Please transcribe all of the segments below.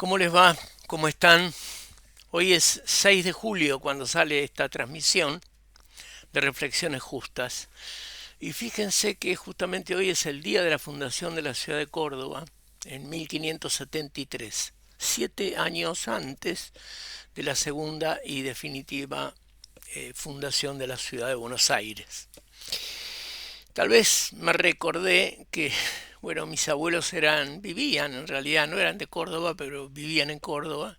¿Cómo les va? ¿Cómo están? Hoy es 6 de julio cuando sale esta transmisión de Reflexiones Justas. Y fíjense que justamente hoy es el día de la fundación de la ciudad de Córdoba, en 1573, 7 años antes de la segunda y definitiva fundación de la ciudad de Buenos Aires. Tal vez me recordé que, bueno, mis abuelos vivían, en realidad no eran de Córdoba, pero vivían en Córdoba,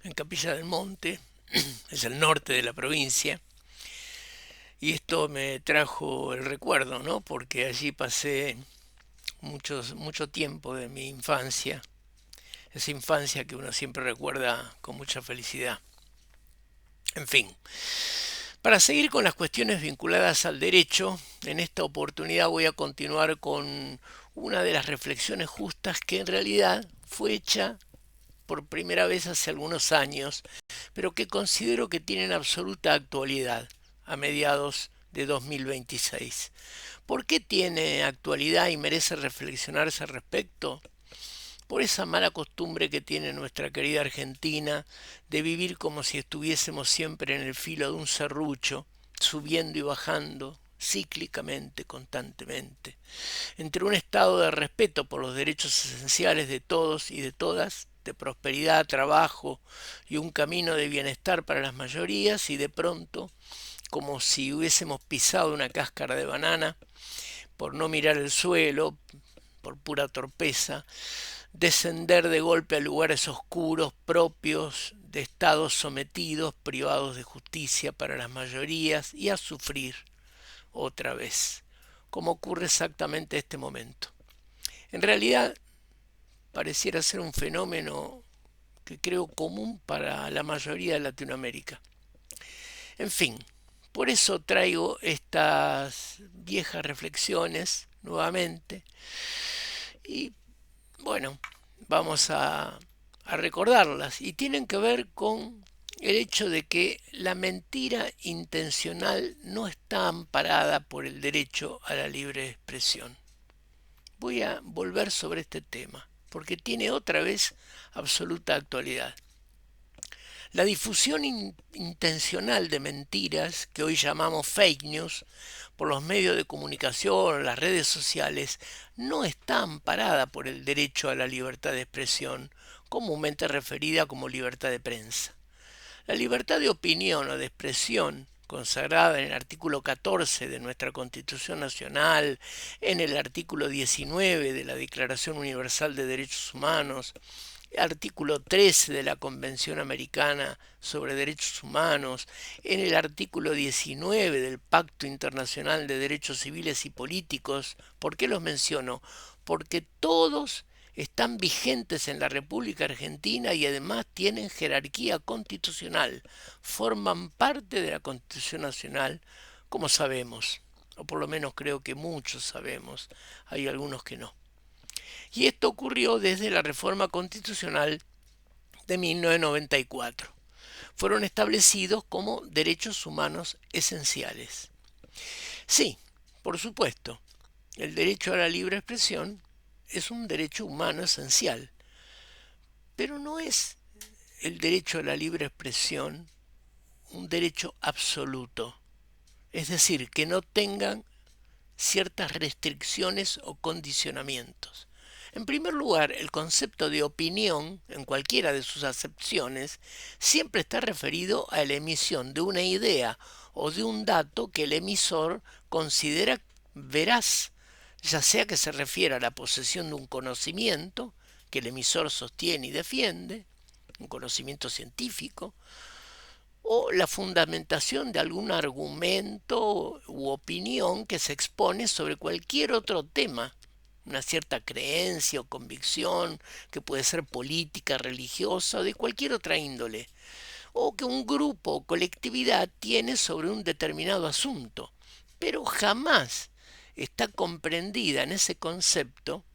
en Capilla del Monte, es el norte de la provincia, y esto me trajo el recuerdo, ¿no? Porque allí pasé mucho tiempo de mi infancia, esa infancia que uno siempre recuerda con mucha felicidad. En fin, para seguir con las cuestiones vinculadas al derecho, en esta oportunidad voy a continuar con una de las reflexiones justas que en realidad fue hecha por primera vez hace algunos años, pero que considero que tienen absoluta actualidad a mediados de 2026. ¿Por qué tiene actualidad y merece reflexionarse al respecto? Por esa mala costumbre que tiene nuestra querida Argentina de vivir como si estuviésemos siempre en el filo de un serrucho, subiendo y bajando cíclicamente, constantemente, entre un estado de respeto por los derechos esenciales de todos y de todas, de prosperidad, trabajo y un camino de bienestar para las mayorías, y de pronto, como si hubiésemos pisado una cáscara de banana, por no mirar el suelo, por pura torpeza, descender de golpe a lugares oscuros propios de estados sometidos, privados de justicia para las mayorías, y a sufrir otra vez, como ocurre exactamente en este momento. En realidad, pareciera ser un fenómeno que creo común para la mayoría de Latinoamérica. En fin, por eso traigo estas viejas reflexiones nuevamente y bueno, vamos a recordarlas, y tienen que ver con el hecho de que la mentira intencional no está amparada por el derecho a la libre expresión. Voy a volver sobre este tema, porque tiene otra vez absoluta actualidad. La difusión intencional de mentiras, que hoy llamamos fake news, por los medios de comunicación, las redes sociales, no está amparada por el derecho a la libertad de expresión, comúnmente referida como libertad de prensa. La libertad de opinión o de expresión, consagrada en el artículo 14 de nuestra Constitución Nacional, en el artículo 19 de la Declaración Universal de Derechos Humanos, artículo 13 de la Convención Americana sobre Derechos Humanos, en el artículo 19 del Pacto Internacional de Derechos Civiles y Políticos. ¿Por qué los menciono? Porque todos están vigentes en la República Argentina y además tienen jerarquía constitucional, forman parte de la Constitución Nacional, como sabemos, o por lo menos creo que muchos sabemos, hay algunos que no. Y esto ocurrió desde la reforma constitucional de 1994. Fueron establecidos como derechos humanos esenciales. Sí, por supuesto, el derecho a la libre expresión es un derecho humano esencial, pero no es el derecho a la libre expresión un derecho absoluto, es decir, que no tengan ciertas restricciones o condicionamientos. En primer lugar, el concepto de opinión, en cualquiera de sus acepciones, siempre está referido a la emisión de una idea o de un dato que el emisor considera veraz, ya sea que se refiera a la posesión de un conocimiento que el emisor sostiene y defiende, un conocimiento científico, o la fundamentación de algún argumento u opinión que se expone sobre cualquier otro tema, una cierta creencia o convicción que puede ser política, religiosa o de cualquier otra índole, o que un grupo o colectividad tiene sobre un determinado asunto, pero jamás está comprendida en ese concepto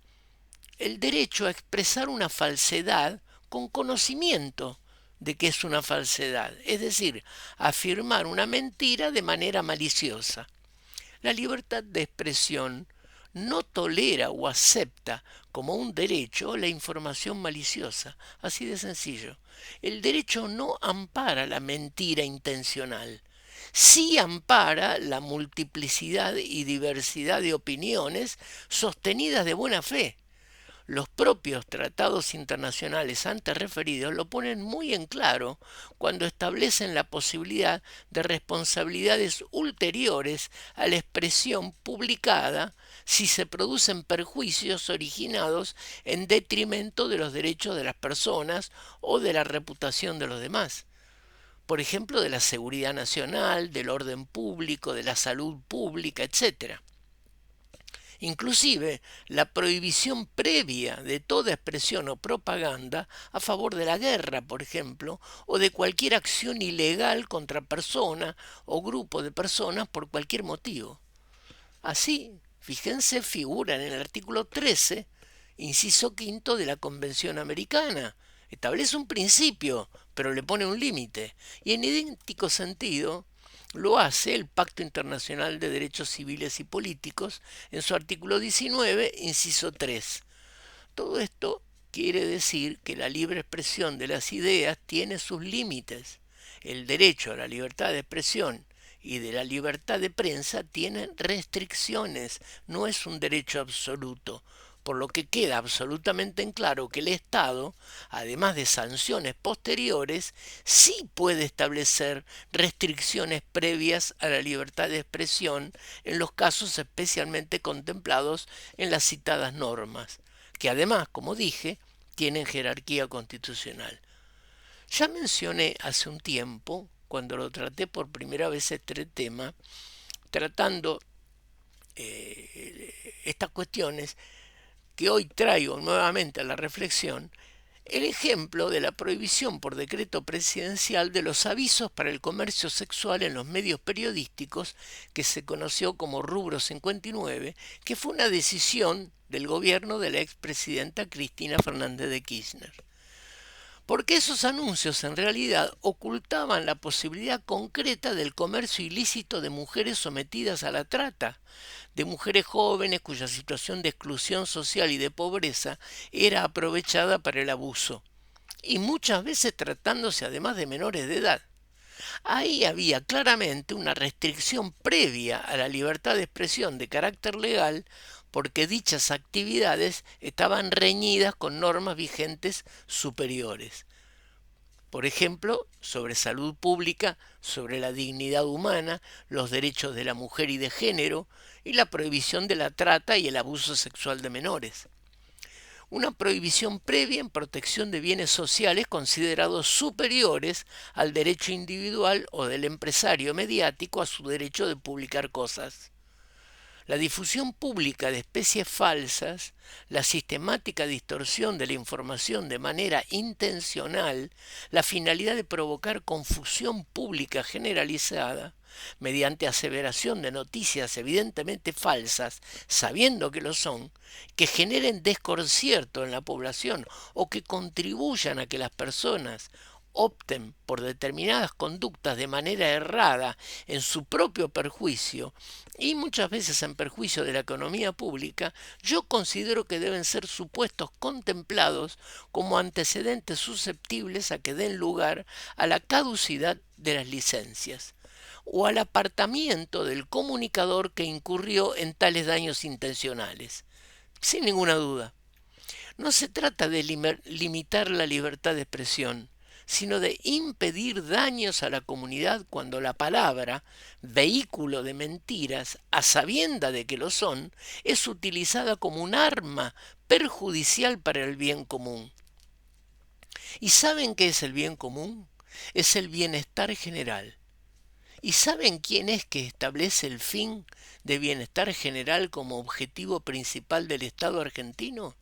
el derecho a expresar una falsedad con conocimiento de que es una falsedad, es decir, afirmar una mentira de manera maliciosa. La libertad de expresión no tolera o acepta como un derecho la información maliciosa. Así de sencillo. El derecho no ampara la mentira intencional. Sí ampara la multiplicidad y diversidad de opiniones sostenidas de buena fe. Los propios tratados internacionales antes referidos lo ponen muy en claro cuando establecen la posibilidad de responsabilidades ulteriores a la expresión publicada si se producen perjuicios originados en detrimento de los derechos de las personas o de la reputación de los demás. Por ejemplo, de la seguridad nacional, del orden público, de la salud pública, etc. Inclusive la prohibición previa de toda expresión o propaganda a favor de la guerra, por ejemplo, o de cualquier acción ilegal contra persona o grupo de personas por cualquier motivo. Así, fíjense, figura en el artículo 13, inciso quinto de la Convención Americana. Establece un principio, pero le pone un límite. Y en idéntico sentido, lo hace el Pacto Internacional de Derechos Civiles y Políticos en su artículo 19, inciso 3. Todo esto quiere decir que la libre expresión de las ideas tiene sus límites. El derecho a la libertad de expresión y de la libertad de prensa tienen restricciones, no es un derecho absoluto, por lo que queda absolutamente en claro que el Estado, además de sanciones posteriores, sí puede establecer restricciones previas a la libertad de expresión en los casos especialmente contemplados en las citadas normas, que además, como dije, tienen jerarquía constitucional. Ya mencioné hace un tiempo, cuando lo traté por primera vez este tema, tratando estas cuestiones, que hoy traigo nuevamente a la reflexión, el ejemplo de la prohibición por decreto presidencial de los avisos para el comercio sexual en los medios periodísticos, que se conoció como Rubro 59, que fue una decisión del gobierno de la expresidenta Cristina Fernández de Kirchner. Porque esos anuncios en realidad ocultaban la posibilidad concreta del comercio ilícito de mujeres sometidas a la trata, de mujeres jóvenes cuya situación de exclusión social y de pobreza era aprovechada para el abuso, y muchas veces tratándose además de menores de edad. Ahí había claramente una restricción previa a la libertad de expresión de carácter legal, porque dichas actividades estaban reñidas con normas vigentes superiores. Por ejemplo, sobre salud pública, sobre la dignidad humana, los derechos de la mujer y de género, y la prohibición de la trata y el abuso sexual de menores. Una prohibición previa en protección de bienes sociales considerados superiores al derecho individual o del empresario mediático a su derecho de publicar cosas. La difusión pública de especies falsas, la sistemática distorsión de la información de manera intencional, la finalidad de provocar confusión pública generalizada, mediante aseveración de noticias evidentemente falsas, sabiendo que lo son, que generen desconcierto en la población o que contribuyan a que las personas opten por determinadas conductas de manera errada en su propio perjuicio y muchas veces en perjuicio de la economía pública, yo considero que deben ser supuestos contemplados como antecedentes susceptibles a que den lugar a la caducidad de las licencias o al apartamiento del comunicador que incurrió en tales daños intencionales. Sin ninguna duda, no se trata de limitar la libertad de expresión, sino de impedir daños a la comunidad cuando la palabra, vehículo de mentiras, a sabienda de que lo son, es utilizada como un arma perjudicial para el bien común. ¿Y saben qué es el bien común? Es el bienestar general. ¿Y saben quién es que establece el fin de bienestar general como objetivo principal del Estado argentino?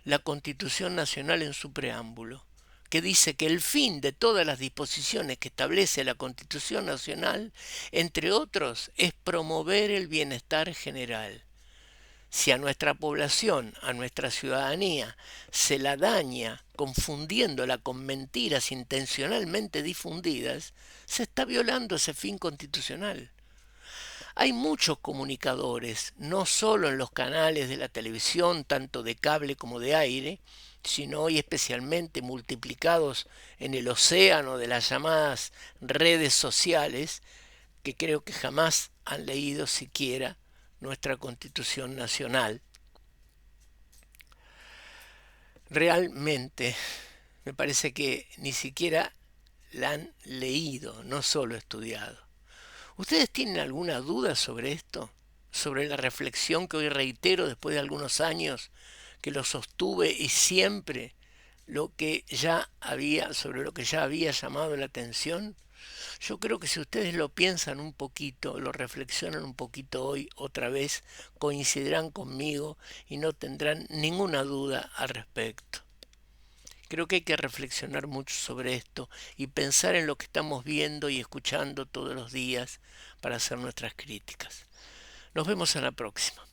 La Constitución Nacional en su preámbulo, que dice que el fin de todas las disposiciones que establece la Constitución Nacional, entre otros, es promover el bienestar general. Si a nuestra población, a nuestra ciudadanía, se la daña confundiéndola con mentiras intencionalmente difundidas, se está violando ese fin constitucional. Hay muchos comunicadores, no solo en los canales de la televisión, tanto de cable como de aire, sino y especialmente multiplicados en el océano de las llamadas redes sociales, que creo que jamás han leído siquiera nuestra Constitución Nacional. Realmente me parece que ni siquiera la han leído, no solo estudiado. ¿Ustedes tienen alguna duda sobre esto? Sobre la reflexión que hoy reitero después de algunos años que lo sostuve y siempre sobre lo que ya había llamado la atención. Yo creo que si ustedes lo piensan un poquito, lo reflexionan un poquito hoy otra vez, coincidirán conmigo y no tendrán ninguna duda al respecto. Creo que hay que reflexionar mucho sobre esto y pensar en lo que estamos viendo y escuchando todos los días para hacer nuestras críticas. Nos vemos en la próxima.